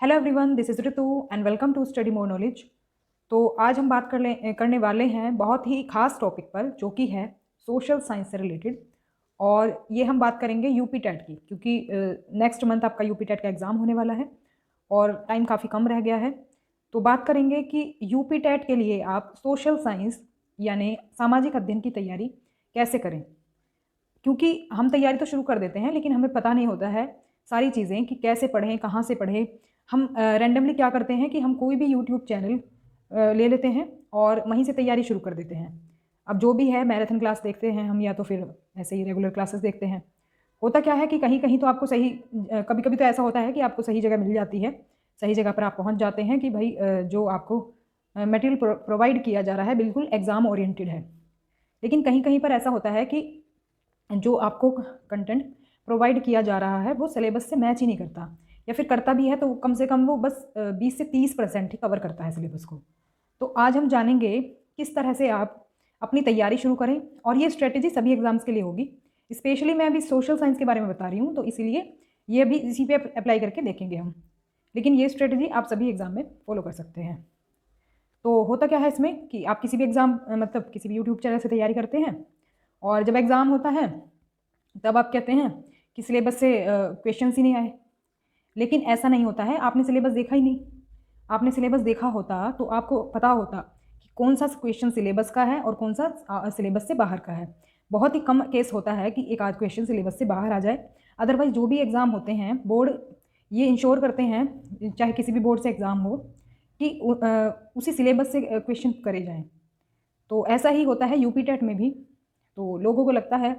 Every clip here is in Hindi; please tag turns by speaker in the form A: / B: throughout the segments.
A: Hello everyone, this is Ritu and welcome to study more knowledge. तो आज हम बात करने वाले हैं बहुत ही खास टॉपिक पर, जो कि है सोशल साइंस से रिलेटेड। और ये हम बात करेंगे यूपी टेट की, क्योंकि नेक्स्ट मंथ आपका यूपी टेट का एग्ज़ाम होने वाला है और टाइम काफ़ी कम रह गया है। तो बात करेंगे कि यूपी टेट के लिए आप सोशल साइंस यानी सामाजिक अध्ययन की तैयारी कैसे करें, क्योंकि हम तैयारी तो शुरू कर देते हैं लेकिन हमें पता नहीं होता है सारी चीज़ें कि कैसे पढ़ें, कहाँ से पढ़ें। हम रैंडमली क्या करते हैं कि हम कोई भी यूट्यूब चैनल ले लेते हैं और वहीं से तैयारी शुरू कर देते हैं। अब जो भी है मैराथन क्लास देखते हैं हम, या तो फिर ऐसे ही रेगुलर क्लासेस देखते हैं। होता क्या है कि कहीं कहीं तो आपको सही, कभी कभी तो ऐसा होता है कि आपको सही जगह मिल जाती है, सही जगह पर आप पहुंच जाते हैं कि भाई जो आपको मटेरियल प्रोवाइड किया जा रहा है बिल्कुल एग्ज़ाम ओरिएंटेड है। लेकिन कहीं कहीं पर ऐसा होता है कि जो आपको कंटेंट प्रोवाइड किया जा रहा है वो सिलेबस से मैच ही नहीं करता, या फिर करता भी है तो कम से कम वो बस 20 से 30% ही कवर करता है सिलेबस को। तो आज हम जानेंगे किस तरह से आप अपनी तैयारी शुरू करें, और ये स्ट्रेटेजी सभी एग्जाम्स के लिए होगी। स्पेशली मैं अभी सोशल साइंस के बारे में बता रही हूँ, तो इसीलिए ये भी इसी पे अप्लाई करके देखेंगे हम। लेकिन ये स्ट्रेटेजी आप सभी एग्जाम में फॉलो कर सकते हैं। तो होता क्या है इसमें कि आप किसी भी एग्ज़ाम मतलब किसी भी यूट्यूब चैनल से तैयारी करते हैं, और जब एग्ज़ाम होता है तब आप कहते हैं कि सिलेबस से क्वेश्चंस ही नहीं आए। लेकिन ऐसा नहीं होता है, आपने सिलेबस देखा ही नहीं। आपने सिलेबस देखा होता तो आपको पता होता कि कौन सा क्वेश्चन सिलेबस का है और कौन सा सिलेबस से बाहर का है। बहुत ही कम केस होता है कि एक आध क्वेश्चन सिलेबस से बाहर आ जाए। अदरवाइज जो भी एग्ज़ाम होते हैं बोर्ड ये इंश्योर करते हैं, चाहे किसी भी बोर्ड से एग्ज़ाम हो, कि उसी सिलेबस से क्वेश्चन करे जाएँ। तो ऐसा ही होता है यूपी टेट में भी। तो लोगों को लगता है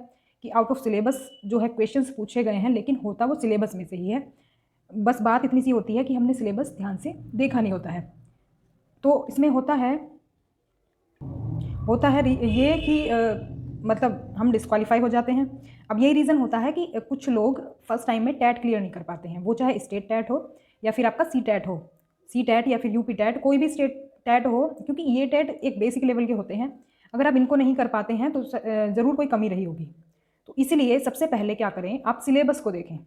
A: कि आउट ऑफ सिलेबस जो है क्वेश्चंस पूछे गए हैं, लेकिन होता वो सिलेबस में से ही है। बस बात इतनी सी होती है कि हमने सिलेबस ध्यान से देखा नहीं होता है। तो इसमें होता है ये कि मतलब हम डिस्क्वालीफाई हो जाते हैं। अब यही रीज़न होता है कि कुछ लोग फर्स्ट टाइम में टैट क्लियर नहीं कर पाते हैं, वो चाहे स्टेट टैट हो या फिर आपका सी टैट हो, सी टैट या फिर यूपी टैट, कोई भी स्टेट टैट हो, क्योंकि ये टैट एक बेसिक लेवल के होते हैं। अगर आप इनको नहीं कर पाते हैं तो ज़रूर कोई कमी रही होगी। तो इसीलिए सबसे पहले क्या करें, आप सिलेबस को देखें।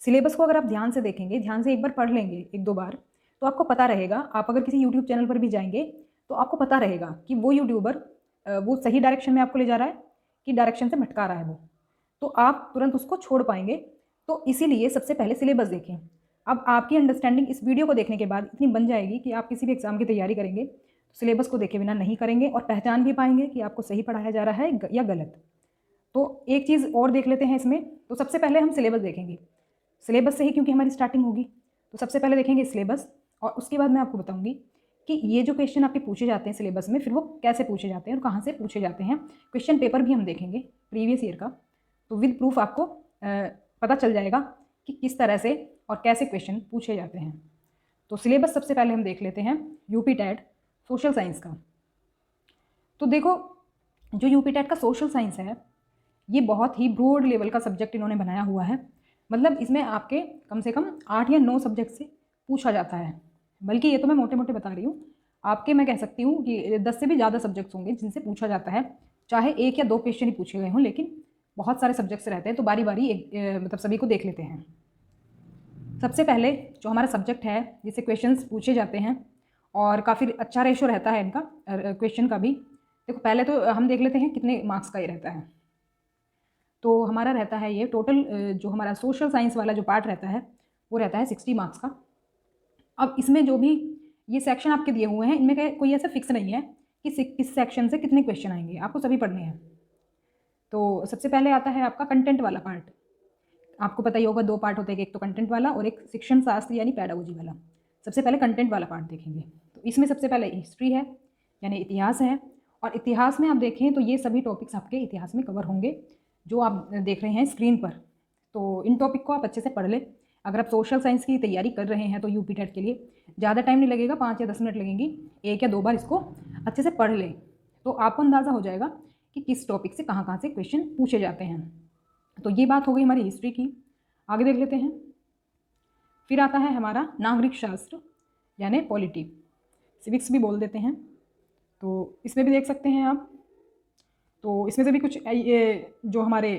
A: सिलेबस को अगर आप ध्यान से देखेंगे, ध्यान से एक बार पढ़ लेंगे एक दो बार, तो आपको पता रहेगा। आप अगर किसी यूट्यूब चैनल पर भी जाएंगे तो आपको पता रहेगा कि वो यूट्यूबर वो सही डायरेक्शन में आपको ले जा रहा है कि डायरेक्शन से भटका रहा है वो। तो आप तुरंत उसको छोड़ पाएंगे। तो इसीलिए सबसे पहले सिलेबस देखें। अब आपकी अंडरस्टैंडिंग इस वीडियो को देखने के बाद इतनी बन जाएगी कि आप किसी भी एग्जाम की तैयारी करेंगे तो सिलेबस को देखे बिना नहीं करेंगे, और पहचान भी पाएंगे कि आपको सही पढ़ाया जा रहा है या गलत। तो एक चीज़ और देख लेते हैं इसमें। तो सबसे पहले हम सिलेबस देखेंगे, सिलेबस से ही क्योंकि हमारी स्टार्टिंग होगी। तो सबसे पहले देखेंगे सिलेबस, और उसके बाद मैं आपको बताऊंगी कि ये जो क्वेश्चन आपके पूछे जाते हैं सिलेबस में, फिर वो कैसे पूछे जाते हैं और कहाँ से पूछे जाते हैं। क्वेश्चन पेपर भी हम देखेंगे प्रीवियस ईयर का, तो विद प्रूफ आपको पता चल जाएगा कि किस तरह से और कैसे क्वेश्चन पूछे जाते हैं। तो सिलेबस सबसे पहले हम देख लेते हैं यूपी टेट सोशल साइंस का। तो देखो, जो यूपी टेट का सोशल साइंस है ये बहुत ही ब्रॉड लेवल का सब्जेक्ट इन्होंने बनाया हुआ है। मतलब इसमें आपके कम से कम 8 या 9 सब्जेक्ट से पूछा जाता है। बल्कि ये तो मैं मोटे मोटे बता रही हूँ, आपके मैं कह सकती हूँ कि 10 से भी ज़्यादा सब्जेक्ट्स होंगे जिनसे पूछा जाता है। चाहे एक या दो क्वेश्चन ही पूछे गए हों, लेकिन बहुत सारे सब्जेक्ट्स रहते हैं। तो बारी बारी मतलब सभी को देख लेते हैं। सबसे पहले जो हमारा सब्जेक्ट है जिससे क्वेश्चंस पूछे जाते हैं, और काफ़ी अच्छा रेशो रहता है इनका क्वेश्चन का भी। देखो, पहले तो हम देख लेते हैं कितने मार्क्स का ये रहता है। तो हमारा रहता है ये टोटल, जो हमारा सोशल साइंस वाला जो पार्ट रहता है वो रहता है 60 मार्क्स का। अब इसमें जो भी ये सेक्शन आपके दिए हुए हैं, इनमें कोई ऐसा फिक्स नहीं है कि किस सेक्शन से कितने क्वेश्चन आएंगे, आपको सभी पढ़ने हैं। तो सबसे पहले आता है आपका कंटेंट वाला पार्ट। आपको पता ही होगा, दो पार्ट होते हैं, एक तो कंटेंट वाला और एक शिक्षण शास्त्र यानी पैडागोजी वाला। सबसे पहले कंटेंट वाला पार्ट देखेंगे। तो इसमें सबसे पहले हिस्ट्री है यानी इतिहास है, और इतिहास में आप देखें तो ये सभी टॉपिक्स आपके इतिहास में कवर होंगे जो आप देख रहे हैं स्क्रीन पर। तो इन टॉपिक को आप अच्छे से पढ़ लें। अगर आप सोशल साइंस की तैयारी कर रहे हैं तो यूपी टेट के लिए ज़्यादा टाइम नहीं लगेगा, 5 या 10 मिनट लगेंगी। एक या दो बार इसको अच्छे से पढ़ लें तो आपको अंदाज़ा हो जाएगा कि किस टॉपिक से कहाँ से क्वेश्चन पूछे जाते हैं। तो ये बात हो गई हमारी हिस्ट्री की। आगे देख लेते हैं। फिर आता है हमारा नागरिक शास्त्र यानी पॉलिटी, सिविक्स भी बोल देते हैं। तो इसमें भी देख सकते हैं आप। तो इसमें से भी कुछ ये जो हमारे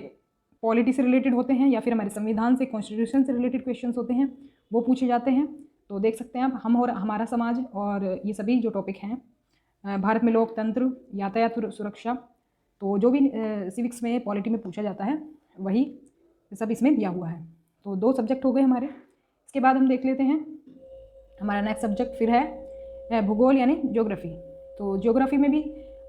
A: पॉलिटी से रिलेटेड होते हैं या फिर हमारे संविधान से, कॉन्स्टिट्यूशन से रिलेटेड क्वेश्चंस होते हैं वो पूछे जाते हैं। तो देख सकते हैं आप, हम और हमारा समाज और ये सभी जो टॉपिक हैं, भारत में लोकतंत्र, यातायात सुरक्षा, तो जो भी सिविक्स में पॉलिटी में पूछा जाता है वही सब इसमें दिया हुआ है। तो 2 सब्जेक्ट हो गए हमारे। इसके बाद हम देख लेते हैं हमारा नेक्स्ट सब्जेक्ट फिर है भूगोल यानी ज्योग्राफी। तो ज्योग्राफी में भी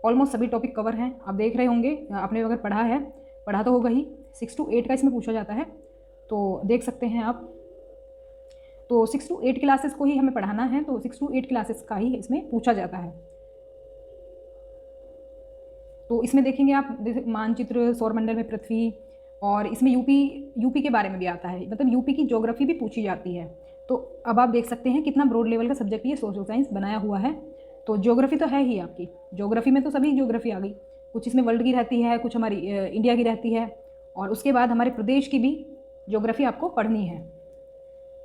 A: ऑलमोस्ट सभी टॉपिक कवर हैं। आप देख रहे होंगे, आपने अगर पढ़ा तो होगा ही, 6 to 8 का इसमें पूछा जाता है, तो देख सकते हैं आप। तो 6 to 8 क्लासेस को ही हमें पढ़ाना है, तो 6 to 8 क्लासेस का ही इसमें पूछा जाता है। तो इसमें देखेंगे आप मानचित्र, सौरमंडल में पृथ्वी, और इसमें यूपी के बारे में भी आता है, मतलब यूपी की ज्योग्राफी भी पूछी जाती है। तो अब आप देख सकते हैं कितना ब्रॉड लेवल का सब्जेक्ट ये सोशल साइंस बनाया हुआ है। तो ज्योग्राफी तो है ही आपकी, ज्योग्राफी में तो सभी ज्योग्राफी आ गई, कुछ इसमें वर्ल्ड की रहती है, कुछ हमारी इंडिया की रहती है, और उसके बाद हमारे प्रदेश की भी ज्योग्राफी आपको पढ़नी है।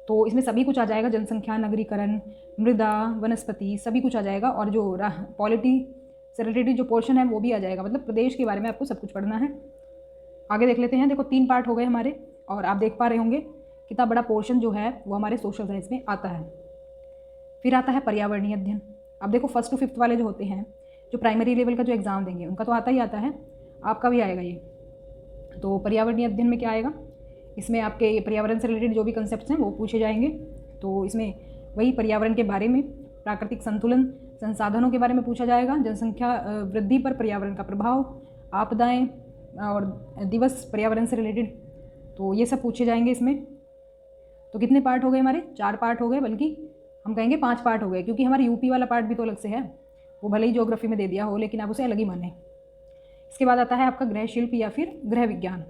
A: तो इसमें सभी कुछ आ जाएगा, जनसंख्या, नगरीकरण, मृदा, वनस्पति, सभी कुछ आ जाएगा, और जो पॉलिटी से रिलेटेड जो पोर्शन है वो भी आ जाएगा, मतलब प्रदेश के बारे में आपको सब कुछ पढ़ना है। आगे देख लेते हैं। देखो 3 पार्ट हो गए हमारे, और आप देख पा रहे होंगे कितना बड़ा पोर्शन जो है वो हमारे सोशल साइंस में आता है। फिर आता है पर्यावरणीय अध्ययन। अब देखो 1st to 5th वाले जो होते हैं, जो प्राइमरी लेवल का जो एग्ज़ाम देंगे, उनका तो आता ही आता है, आपका भी आएगा ये। तो पर्यावरणीय अध्ययन में क्या आएगा, इसमें आपके पर्यावरण से रिलेटेड जो भी कंसेप्ट्स हैं वो पूछे जाएंगे। तो इसमें वही पर्यावरण के बारे में, प्राकृतिक संतुलन, संसाधनों के बारे में पूछा जाएगा, जनसंख्या वृद्धि पर पर्यावरण का प्रभाव, आपदाएं और दिवस पर्यावरण से रिलेटेड, तो ये सब पूछे जाएंगे इसमें। तो कितने पार्ट हो गए हमारे, 4 पार्ट हो गए, बल्कि हम कहेंगे 5 पार्ट हो गए, क्योंकि हमारे यूपी वाला पार्ट भी तो अलग से है, वो भले ही ज्योग्राफी में दे दिया हो लेकिन आप उसे अलग ही माने। इसके बाद आता है आपका गृह शिल्प या फिर गृह विज्ञान।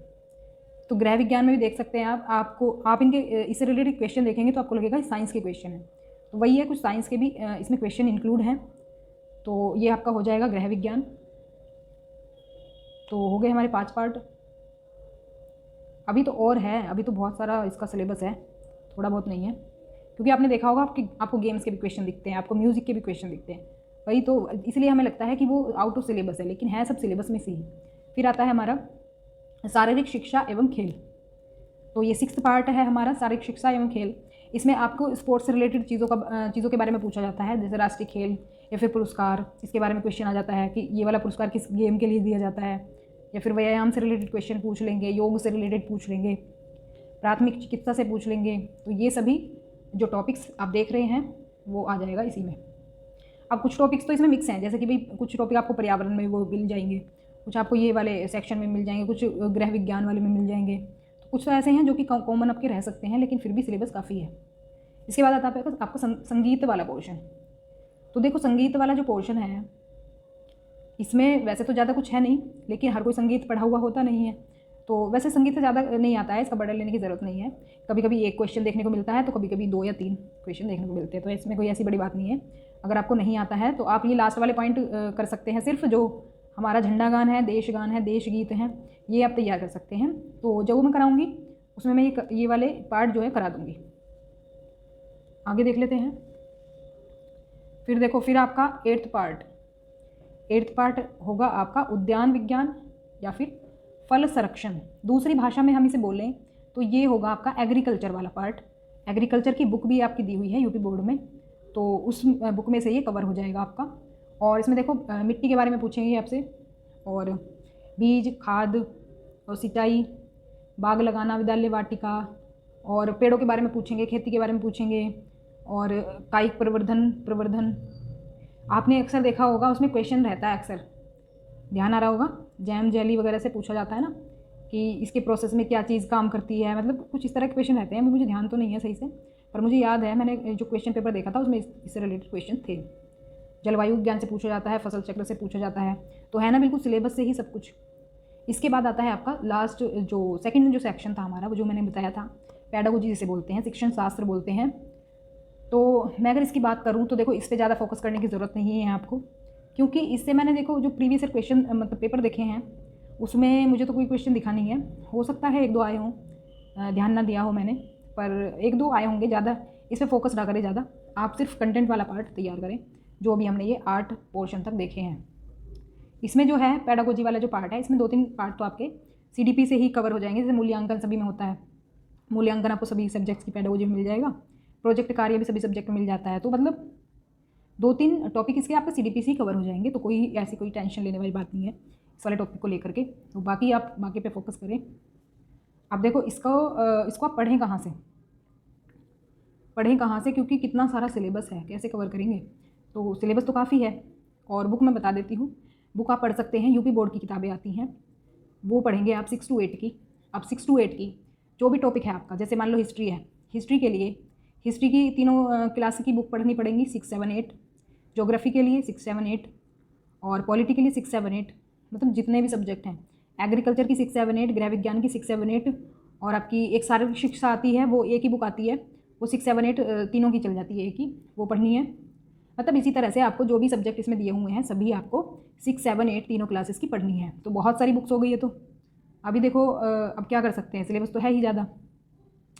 A: तो गृह विज्ञान में भी देख सकते हैं आप इनके इससे रिलेटेड क्वेश्चन देखेंगे तो आपको लगेगा साइंस के क्वेश्चन है, तो वही है, कुछ साइंस के भी इसमें क्वेश्चन इंक्लूड हैं। तो ये आपका हो जाएगा गृह विज्ञान। तो हो गए हमारे 5 पार्ट। अभी तो और है, अभी तो बहुत सारा इसका सिलेबस है, थोड़ा बहुत नहीं है, क्योंकि आपने देखा होगा आपको गेम्स के भी क्वेश्चन दिखते हैं, आपको म्यूज़िक के भी क्वेश्चन दिखते हैं, वही तो इसलिए हमें लगता है कि वो आउट ऑफ सिलेबस है, लेकिन है सब सिलेबस में से ही। फिर आता है हमारा शारीरिक शिक्षा एवं खेल। तो ये 6th पार्ट है हमारा, शारीरिक शिक्षा एवं खेल। इसमें आपको स्पोर्ट्स से रिलेटेड चीज़ों के बारे में पूछा जाता है, जैसे राष्ट्रीय खेल या फिर पुरस्कार, इसके बारे में क्वेश्चन आ जाता है कि ये वाला पुरस्कार किस गेम के लिए दिया जाता है, या फिर व्यायाम से रिलेटेड क्वेश्चन पूछ लेंगे, योग से रिलेटेड पूछ लेंगे, प्राथमिक चिकित्सा से पूछ लेंगे। तो ये सभी जो टॉपिक्स आप देख रहे हैं वो आ जाएगा इसी में। अब कुछ टॉपिक्स तो इसमें मिक्स हैं, जैसे कि भाई कुछ टॉपिक आपको पर्यावरण में वो मिल जाएंगे, कुछ आपको ये वाले सेक्शन में मिल जाएंगे, कुछ गृह विज्ञान वाले में मिल जाएंगे, तो कुछ तो ऐसे हैं जो कि कॉमन आपके रह सकते हैं, लेकिन फिर भी सिलेबस काफ़ी है। इसके बाद आता है आपका संगीत वाला पोर्शन। तो देखो संगीत वाला जो पोर्शन है, इसमें वैसे तो ज़्यादा कुछ है नहीं, लेकिन हर कोई संगीत पढ़ा हुआ होता नहीं है, तो वैसे संगीत से ज़्यादा नहीं आता है, इसका बर्डन लेने की ज़रूरत नहीं है। कभी कभी 1 क्वेश्चन देखने को मिलता है, तो कभी कभी 2 या 3 क्वेश्चन देखने को मिलते हैं, तो इसमें कोई ऐसी बड़ी बात नहीं है। अगर आपको नहीं आता है तो आप ये लास्ट वाले पॉइंट कर सकते हैं, सिर्फ जो हमारा झंडा गान है, देश गान है, देश गीत हैं, ये आप तैयार कर सकते हैं। तो जो मैं कराऊँगी उसमें मैं ये वाले पार्ट जो है करा दूँगी। आगे देख लेते हैं। फिर देखो, फिर आपका 8th पार्ट होगा आपका उद्यान विज्ञान या फिर फल संरक्षण। दूसरी भाषा में हम इसे बोलें तो ये होगा आपका एग्रीकल्चर वाला पार्ट। एग्रीकल्चर की बुक भी आपकी दी हुई है यूपी बोर्ड में, तो उस बुक में से ये कवर हो जाएगा आपका। और इसमें देखो मिट्टी के बारे में पूछेंगे आपसे, और बीज, खाद और सिंचाई, बाग लगाना, विद्यालय वाटिका, और पेड़ों के बारे में पूछेंगे, खेती के बारे में पूछेंगे, और कायिक प्रवर्धन। आपने अक्सर देखा होगा उसमें क्वेश्चन रहता है, अक्सर ध्यान आ रहा होगा, जैम जेली वगैरह से पूछा जाता है ना कि इसके प्रोसेस में क्या चीज़ काम करती है, मतलब कुछ इस तरह के क्वेश्चन रहते हैं। मुझे ध्यान तो नहीं है सही से, पर मुझे याद है मैंने जो क्वेश्चन पेपर देखा था उसमें इससे रिलेटेड क्वेश्चन थे। जलवायु विज्ञान से पूछा जाता है, फसल चक्र से पूछा जाता है, तो है ना बिल्कुल सिलेबस से ही सब कुछ। इसके बाद आता है आपका लास्ट जो सेकंड जो सेक्शन था हमारा, वो जो मैंने बताया था पेडागोजी जिसे बोलते हैं, शिक्षण शास्त्र बोलते हैं। तो मैं अगर इसकी बात करूँ तो देखो इस पर ज़्यादा फोकस करने की ज़रूरत नहीं है आपको, क्योंकि इससे मैंने देखो जो प्रीवियस ईयर क्वेश्चन मतलब पेपर देखे हैं उसमें मुझे तो कोई क्वेश्चन दिखा नहीं है। हो सकता है 1-2 आए हों, ध्यान ना दिया हो मैंने, पर 1-2 आए होंगे। ज़्यादा इस पर फोकस ना करें ज़्यादा, आप सिर्फ कंटेंट वाला पार्ट तैयार करें जो अभी हमने ये 8 पोर्शन तक देखे हैं। इसमें जो है पेडागोजी वाला जो पार्ट है, इसमें 2-3 पार्ट तो आपके CDP से ही कवर हो जाएंगे। जैसे मूल्यांकन सभी में होता है, मूल्यांकन आपको सभी सब्जेक्ट्स की पेडागोजी में मिल जाएगा। प्रोजेक्ट कार्य भी सभी सब्जेक्ट में मिल जाता है। तो मतलब 2-3 टॉपिक इसके आपके CDP से ही कवर हो जाएंगे, तो कोई ऐसी कोई टेंशन लेने वाली बात नहीं है इस वाले टॉपिक को लेकर के। तो बाकी आप बाकी पे फोकस करें। अब देखो इसको आप पढ़ें कहाँ से, क्योंकि कितना सारा सिलेबस है, कैसे कवर करेंगे। तो सिलेबस तो काफ़ी है, और बुक मैं बता देती हूँ। बुक आप पढ़ सकते हैं, यूपी बोर्ड की किताबें आती हैं, वो पढ़ेंगे आप 6 to 8 की। अब 6 to 8 की जो भी टॉपिक है आपका, जैसे मान लो हिस्ट्री है, हिस्ट्री के लिए हिस्ट्री की तीनों क्लास की बुक पढ़नी पड़ेंगी, 6, 7, 8। ज्योग्राफी के लिए 6, 7, 8, और पॉलिटी के लिए 6, 7, 8, मतलब जितने भी सब्जेक्ट हैं। एग्रीकल्चर की 6, 7, 8, गृह विज्ञान की 6, 7, 8, और आपकी एक शारीरिक शिक्षा आती है, वो एक ही बुक आती है, वो 6, 7, 8 तीनों की चल जाती है, एक ही वो पढ़नी है। मतलब इसी तरह से आपको जो भी सब्जेक्ट इसमें दिए हुए हैं सभी आपको 6, 7, 8 तीनों क्लासेस की पढ़नी है। तो बहुत सारी बुक्स हो गई है। तो अभी देखो अब क्या कर सकते हैं, सिलेबस तो है ही ज़्यादा।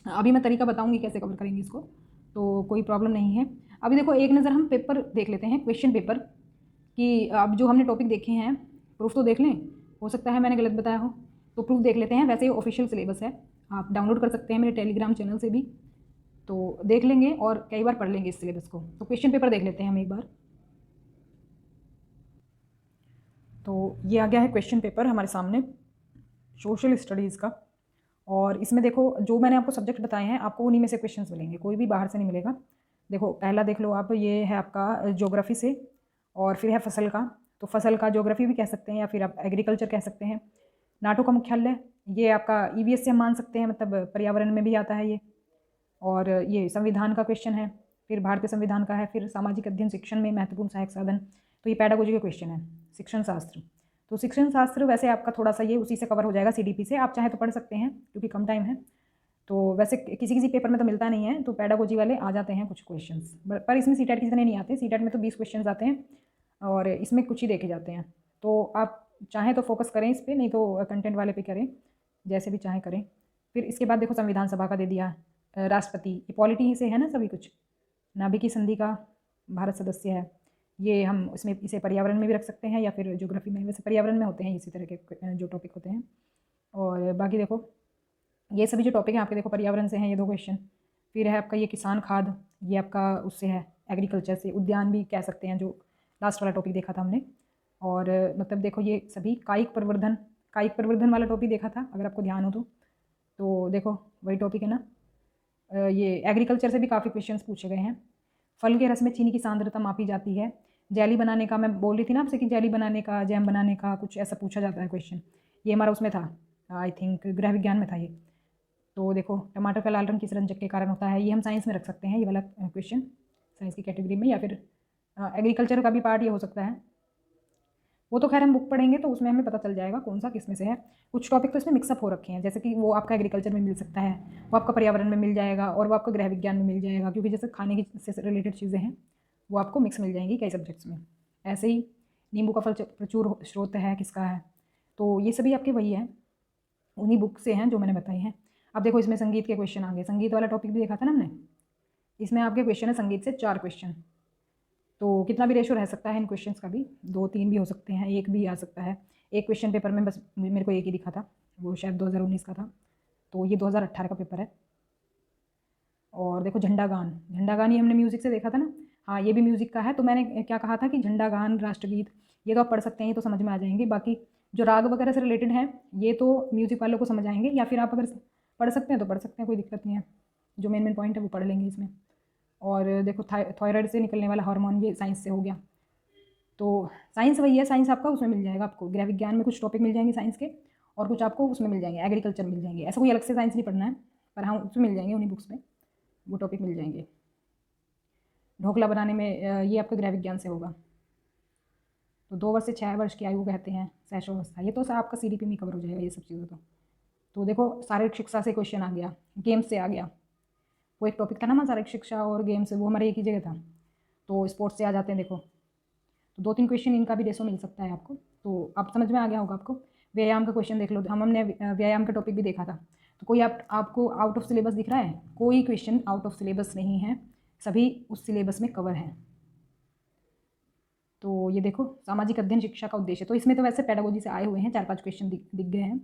A: अभी मैं तरीका बताऊंगी कैसे कवर करेंगे इसको, तो कोई प्रॉब्लम नहीं है। अभी देखो एक नज़र हम पेपर देख लेते हैं, क्वेश्चन पेपर, कि अब जो हमने टॉपिक देखे हैं प्रूफ तो देख लें, हो सकता है मैंने गलत बताया हो, तो प्रूफ देख लेते हैं। वैसे ही ऑफिशियल सिलेबस है, आप डाउनलोड कर सकते हैं मेरे टेलीग्राम चैनल से भी, तो देख लेंगे और कई बार पढ़ लेंगे इस सिलेबस को। तो क्वेश्चन पेपर देख लेते हैं हम एक बार। तो ये आ गया है क्वेश्चन पेपर हमारे सामने, सोशल स्टडीज़ का। और इसमें देखो जो मैंने आपको सब्जेक्ट बताए हैं, आपको उन्हीं में से क्वेश्चंस मिलेंगे, कोई भी बाहर से नहीं मिलेगा। देखो पहला देख लो आप, ये है आपका ज्योग्राफी से, और फिर है फसल का। तो फसल का ज्योग्राफी भी कह सकते हैं, या फिर आप एग्रीकल्चर कह सकते हैं। नाटो का मुख्यालय, ये आपका EVS से हम मान सकते हैं, मतलब पर्यावरण में भी आता है ये। और ये संविधान का क्वेश्चन है, फिर भारतीय संविधान का है, फिर सामाजिक अध्ययन शिक्षण में महत्वपूर्ण सहायक साधन, तो ये पैडागोजी का क्वेश्चन है, शिक्षण शास्त्र। तो शिक्षण शास्त्र वैसे आपका थोड़ा सा ये उसी से कवर हो जाएगा, CDP से। आप चाहे तो पढ़ सकते हैं क्योंकि कम टाइम है, तो वैसे किसी किसी पेपर में तो मिलता नहीं है, तो पैडागोजी वाले आ जाते हैं कुछ क्वेश्चंस, पर इसमें CTET की तरह नहीं आते। CTET में तो 20 क्वेश्चन आते हैं, और इसमें कुछ ही देखे जाते हैं। तो आप चाहें तो फोकस करें इस पर, नहीं तो कंटेंट वाले पे करें, जैसे भी चाहें करें। फिर इसके बाद देखो संविधान सभा का दे दिया, राष्ट्रपति, ये पॉलिटी से है ना सभी कुछ। नाभिकीय संधि का भारत सदस्य है, ये हम इसमें इसे पर्यावरण में भी रख सकते हैं, या फिर ज्योग्राफी में। वैसे पर्यावरण में होते हैं इसी तरह के जो टॉपिक होते हैं। और बाकी देखो ये सभी जो टॉपिक हैं आपके, देखो पर्यावरण से हैं ये 2 क्वेश्चन। फिर है आपका ये किसान खाद, ये आपका उससे है एग्रीकल्चर से। उद्यान भी कह सकते हैं, जो लास्ट वाला टॉपिक देखा था हमने। और मतलब देखो ये सभी कायिक प्रवर्धन वाला टॉपिक देखा था, अगर आपको ध्यान हो तो देखो वही टॉपिक है ना। ये एग्रीकल्चर से भी काफ़ी क्वेश्चंस पूछे गए हैं। फल के रस में चीनी की सांद्रता मापी जाती है। जेली बनाने का, मैं बोल रही थी ना आपसे कि जेली बनाने का, जैम बनाने का कुछ ऐसा पूछा जाता है क्वेश्चन। ये हमारा उसमें था, आई थिंक गृह विज्ञान में था ये। तो देखो टमाटर का लाल रंग किस रंजक के कारण होता है, ये हम साइंस में रख सकते हैं ये वाला क्वेश्चन, साइंस की कैटेगरी में। या फिर एग्रीकल्चर का भी पार्ट ये हो सकता है। वो तो खैर हम बुक पढ़ेंगे तो उसमें हमें पता चल जाएगा कौन सा किस में से है। कुछ टॉपिक तो इसमें मिक्सअप हो रखे हैं, जैसे कि वो आपका एग्रीकल्चर में मिल सकता है, वो आपका पर्यावरण में मिल जाएगा, और वो आपका गृह विज्ञान में मिल जाएगा, क्योंकि जैसे खाने की से रिलेटेड चीज़ें हैं वो आपको मिक्स मिल जाएंगी कई सब्जेक्ट्स में। ऐसे ही नींबू का फल प्रचुर स्रोत है किसका है, तो ये सभी आपके वही है, उन्हीं बुक से हैं जो मैंने बताई हैं। अब देखो इसमें संगीत के क्वेश्चन आ गए, संगीत वाला टॉपिक भी देखा था ना हमने। इसमें आपके क्वेश्चन है संगीत से 4 क्वेश्चन। तो कितना भी रेशो रह सकता है इन क्वेश्चंस का भी, 2-3 भी हो सकते हैं, एक भी आ सकता है। एक क्वेश्चन पेपर में बस मेरे को एक ही दिखा था, वो शायद 2019 का था, तो ये 2018 का पेपर है। और देखो झंडा गान ये हमने म्यूज़िक से देखा था ना। हाँ ये भी म्यूज़िक का है। तो मैंने क्या कहा था कि झंडा गान, राष्ट्रगीत, ये तो आप पढ़ सकते हैं, ये तो समझ में आ जाएंगे। बाकी जो राग वगैरह से रिलेटेड हैं ये तो म्यूज़िक वालों को समझ आएंगे, या फिर आप अगर पढ़ सकते हैं तो पढ़ सकते हैं, कोई दिक्कत नहीं है। जो मेन पॉइंट है वो पढ़ लेंगे इसमें। और देखो थायराइड से निकलने वाला हार्मोन, ये साइंस से हो गया। तो साइंस वही है, साइंस आपका उसमें मिल जाएगा, आपको गृह विज्ञान में कुछ टॉपिक मिल जाएंगे साइंस के, और कुछ आपको उसमें मिल जाएंगे एग्रीकल्चर मिल जाएंगे। ऐसा कोई अलग से साइंस नहीं पढ़ना है, पर हाँ उसमें मिल जाएंगे, उन्हीं बुक्स में वो टॉपिक मिल जाएंगे। ढोकला बनाने में ये आपका गृह विज्ञान से होगा। तो 2 वर्ष से 6 वर्ष की आयु कहते हैं शैशवावस्था, ये तो आपका CDP में कवर हो जाएगा ये सब चीज़ें। तो देखो शारीरिक शिक्षा से क्वेश्चन आ गया, गेम्स से आ गया, वो एक टॉपिक था ना शारीरिक शिक्षा और गेम्स, वो हमारे एक ही जगह था। तो स्पोर्ट्स से आ जाते हैं देखो। तो 2-3 क्वेश्चन इनका भी रेशो मिल सकता है आपको, तो आप समझ में आ गया होगा आपको। व्यायाम का क्वेश्चन देख लो, हमने व्यायाम का टॉपिक भी देखा था। तो कोई आपको आउट ऑफ सिलेबस दिख रहा है? कोई क्वेश्चन आउट ऑफ सिलेबस नहीं है, सभी उस सिलेबस में कवर हैं। तो ये देखो सामाजिक अध्ययन शिक्षा का उद्देश्य, तो इसमें तो वैसे पैडागोजी से आए हुए हैं, 4-5 क्वेश्चन दिख गए हैं।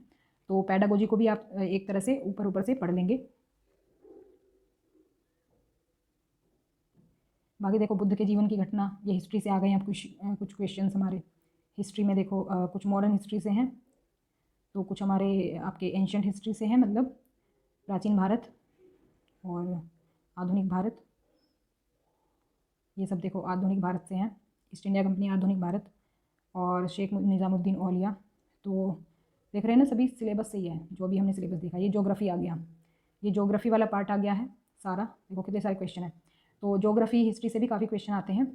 A: तो पैडागोजी को भी आप एक तरह से ऊपर से पढ़ लेंगे। बाकी देखो बुद्ध के जीवन की घटना, ये हिस्ट्री से आ गए हैं। अब कुछ क्वेश्चंस हमारे हिस्ट्री में देखो, कुछ मॉडर्न हिस्ट्री से हैं, तो कुछ हमारे आपके एंशंट हिस्ट्री से हैं, मतलब प्राचीन भारत और आधुनिक भारत। ये सब देखो आधुनिक भारत से हैं, ईस्ट इंडिया कंपनी आधुनिक भारत और शेख निज़ामुद्दीन औलिया। तो देख रहे हैं ना, सभी सिलेबस से ही है जो भी हमने सिलेबस देखा। ये ज्योग्राफी आ गया, ये ज्योग्राफी वाला पार्ट आ गया है सारा। देखो कितने सारे क्वेश्चन है। तो ज्योग्राफी हिस्ट्री से भी काफ़ी क्वेश्चन आते हैं।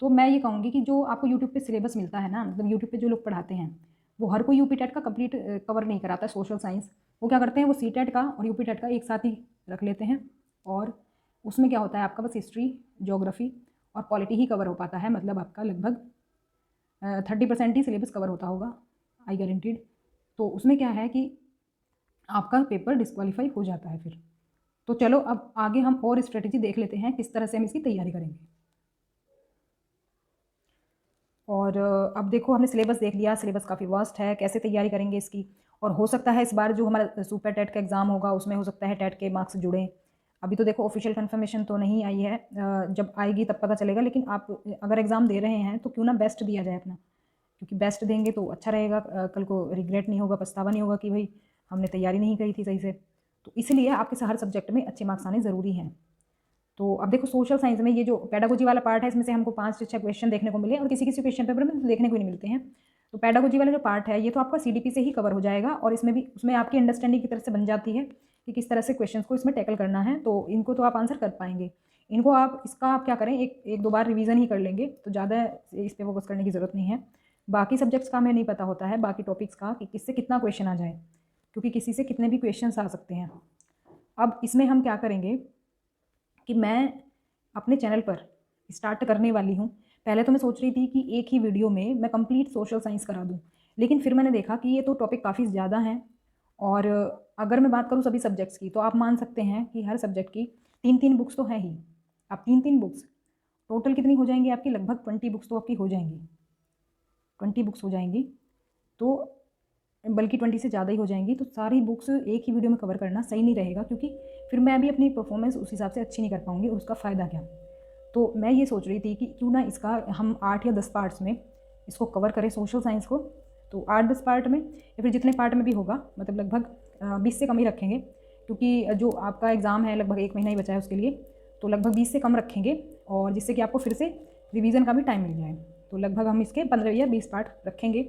A: तो मैं ये कहूँगी कि जो आपको यूट्यूब पे सिलेबस मिलता है ना, मतलब यूट्यूब पे जो लोग पढ़ाते हैं वो हर कोई यूपी टेट का कंप्लीट कवर नहीं कराता है। सोशल साइंस वो क्या करते हैं, वो सी टेट का और यूपी टेट का एक साथ ही रख लेते हैं, और उसमें क्या होता है आपका बस हिस्ट्री, ज्योग्राफी और पॉलिटी ही कवर हो पाता है। मतलब आपका लगभग 30% ही सिलेबस कवर होता होगा, आई गारंटीड। तो उसमें क्या है कि आपका पेपर डिस्क्वालीफाई हो जाता है फिर। तो चलो अब आगे हम और स्ट्रेटेजी देख लेते हैं किस तरह से हम इसकी तैयारी करेंगे। और अब देखो हमने सिलेबस देख लिया, सिलेबस काफ़ी वास्ट है, कैसे तैयारी करेंगे इसकी। और हो सकता है इस बार जो हमारा सुपर टेट का एग्ज़ाम होगा उसमें हो सकता है टेट के मार्क्स जुड़ें। अभी तो देखो ऑफिशियल कंफर्मेशन तो नहीं आई है, जब आएगी तब पता चलेगा। लेकिन आप अगर एग्ज़ाम दे रहे हैं तो क्यों ना बेस्ट दिया जाए अपना, क्योंकि बेस्ट देंगे तो अच्छा रहेगा। कल को रिग्रेट नहीं होगा, पछतावा नहीं होगा कि भाई हमने तैयारी नहीं करी थी सही से। तो इसलिए आपके हर सब्जेक्ट में अच्छे मार्क्स आने ज़रूरी हैं। तो अब देखो सोशल साइंस में ये जो पेडागोजी वाला पार्ट है, इसमें से हमको 5 से 6 क्वेश्चन देखने को मिले और किसी किसी क्वेश्चन पेपर में तो देखने को ही नहीं मिलते हैं। तो पेडागोजी वाला जो पार्ट है ये तो आपका सीडीपी से ही कवर हो जाएगा, और इसमें भी उसमें आपकी अंडरस्टैंडिंग की तरफ से बन जाती है कि किस तरह से क्वेश्चन को इसमें टैकल करना है। तो इनको तो आप आंसर कर पाएंगे। इनको आप क्या करें, एक दो बार रिवीजन ही कर लेंगे, तो ज़्यादा इस पर फोकस करने की ज़रूरत नहीं है। बाकी सब्जेक्ट्स का हमें नहीं पता होता है, बाकी टॉपिक्स का कि किससे कितना क्वेश्चन आ जाए, क्योंकि किसी से कितने भी क्वेश्चन आ सकते हैं। अब इसमें हम क्या करेंगे कि मैं अपने चैनल पर स्टार्ट करने वाली हूँ। पहले तो मैं सोच रही थी कि एक ही वीडियो में मैं कंप्लीट सोशल साइंस करा दूँ, लेकिन फिर मैंने देखा कि ये तो टॉपिक काफ़ी ज़्यादा हैं। और अगर मैं बात करूँ सभी सब्जेक्ट्स की, तो आप मान सकते हैं कि हर सब्जेक्ट की 3-3 बुक्स तो हैं ही। अब 3-3 बुक्स टोटल कितनी हो जाएंगी आपकी, लगभग 20 बुक्स तो आपकी हो जाएंगी, 20 बुक्स हो जाएंगी, तो बल्कि 20 से ज़्यादा ही हो जाएंगी। तो सारी बुक्स एक ही वीडियो में कवर करना सही नहीं रहेगा, क्योंकि फिर मैं भी अपनी परफॉर्मेंस उस हिसाब से अच्छी नहीं कर पाऊँगी, और उसका फ़ायदा क्या। तो मैं ये सोच रही थी कि क्यों ना इसका हम 8 या 10 पार्ट्स में इसको कवर करें सोशल साइंस को। तो 8-10 पार्ट में या फिर जितने पार्ट में भी होगा, मतलब लगभग 20 से कम ही रखेंगे, क्योंकि जो आपका एग्ज़ाम है लगभग 1 महीना ही बचा है उसके लिए। तो लगभग 20 से कम रखेंगे, और जिससे कि आपको फिर से रिवीजन का भी टाइम मिल जाए। तो लगभग हम इसके 15 या 20 पार्ट रखेंगे।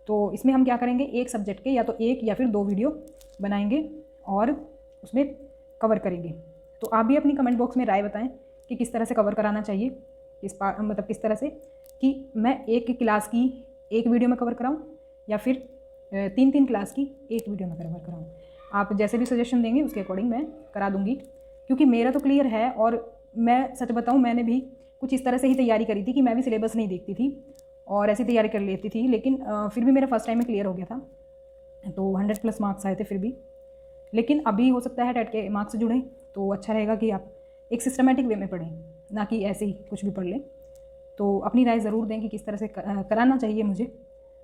A: तो इसमें हम क्या करेंगे, एक सब्जेक्ट के या तो 1 या फिर 2 वीडियो बनाएंगे और उसमें कवर करेंगे। तो आप भी अपनी कमेंट बॉक्स में राय बताएं कि किस तरह से कवर कराना चाहिए, मतलब किस तरह से कि मैं एक क्लास की एक वीडियो में कवर कराऊं या फिर 3-3 क्लास की एक वीडियो में कवर कराऊं। आप जैसे भी सजेशन देंगे उसके अकॉर्डिंग मैं करा दूंगी, क्योंकि मेरा तो क्लियर है। और मैं सच बताऊं, मैंने भी कुछ इस तरह से ही तैयारी करी थी कि मैं भी सिलेबस नहीं देखती थी और ऐसी तैयारी कर लेती थी, लेकिन फिर भी मेरा फर्स्ट टाइम में क्लियर हो गया था। तो 100+ मार्क्स आए थे फिर भी। लेकिन अभी हो सकता है टेट के मार्क्स जुड़ें, तो अच्छा रहेगा कि आप एक सिस्टमेटिक वे में पढ़ें, ना कि ऐसे ही कुछ भी पढ़ लें। तो अपनी राय ज़रूर दें कि किस तरह से कराना चाहिए मुझे।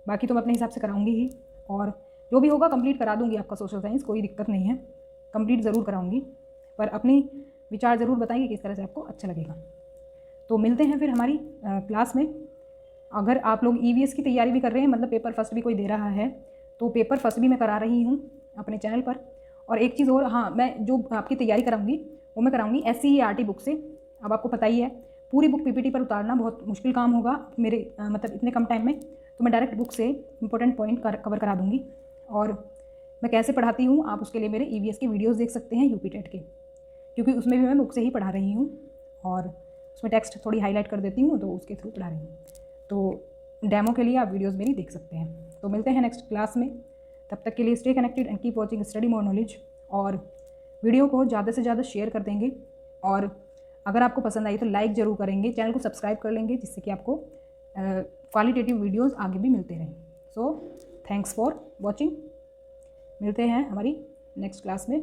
A: बाकी तो मैं अपने हिसाब से कराऊंगी ही, और जो भी होगा कंप्लीट करा दूंगी आपका सोशल साइंस, कोई दिक्कत नहीं है, कंप्लीट ज़रूर कराऊंगी। पर अपनी विचार ज़रूर बताइए किस तरह से आपको अच्छा लगेगा। तो मिलते हैं फिर हमारी क्लास में। अगर आप लोग EVS की तैयारी भी कर रहे हैं, मतलब पेपर फर्स्ट भी कोई दे रहा है, तो पेपर फर्स्ट भी मैं करा रही हूँ अपने चैनल पर। और एक चीज़ और, हाँ, मैं जो आपकी तैयारी कराऊंगी वो मैं कराऊंगी SCERT बुक से। अब आपको पता ही है पूरी बुक PPT पर उतारना बहुत मुश्किल काम होगा मेरे मतलब इतने कम टाइम में। तो मैं डायरेक्ट बुक से इंपॉर्टेंट पॉइंट कवर करा दूँगी। और मैं कैसे पढ़ाती हूँ आप उसके लिए मेरे EVS के वीडियोज़ देख सकते हैं यूपी टेट के, क्योंकि उसमें भी मैं बुक से ही पढ़ा रही हूँ और उसमें टेक्स्ट थोड़ी हाईलाइट कर देती हूँ, तो उसके थ्रू पढ़ा रही हूँ। तो डेमो के लिए आप वीडियोज़ मेरी देख सकते हैं। तो मिलते हैं नेक्स्ट क्लास में, तब तक के लिए stay connected and keep watching study more knowledge. और वीडियो को ज़्यादा से ज़्यादा शेयर कर देंगे, और अगर आपको पसंद आई तो लाइक ज़रूर करेंगे, चैनल को सब्सक्राइब कर लेंगे, जिससे कि आपको क्वालिटेटिव वीडियोज़ आगे भी मिलते रहें। So thanks for watching. मिलते हैं हमारी नेक्स्ट क्लास में।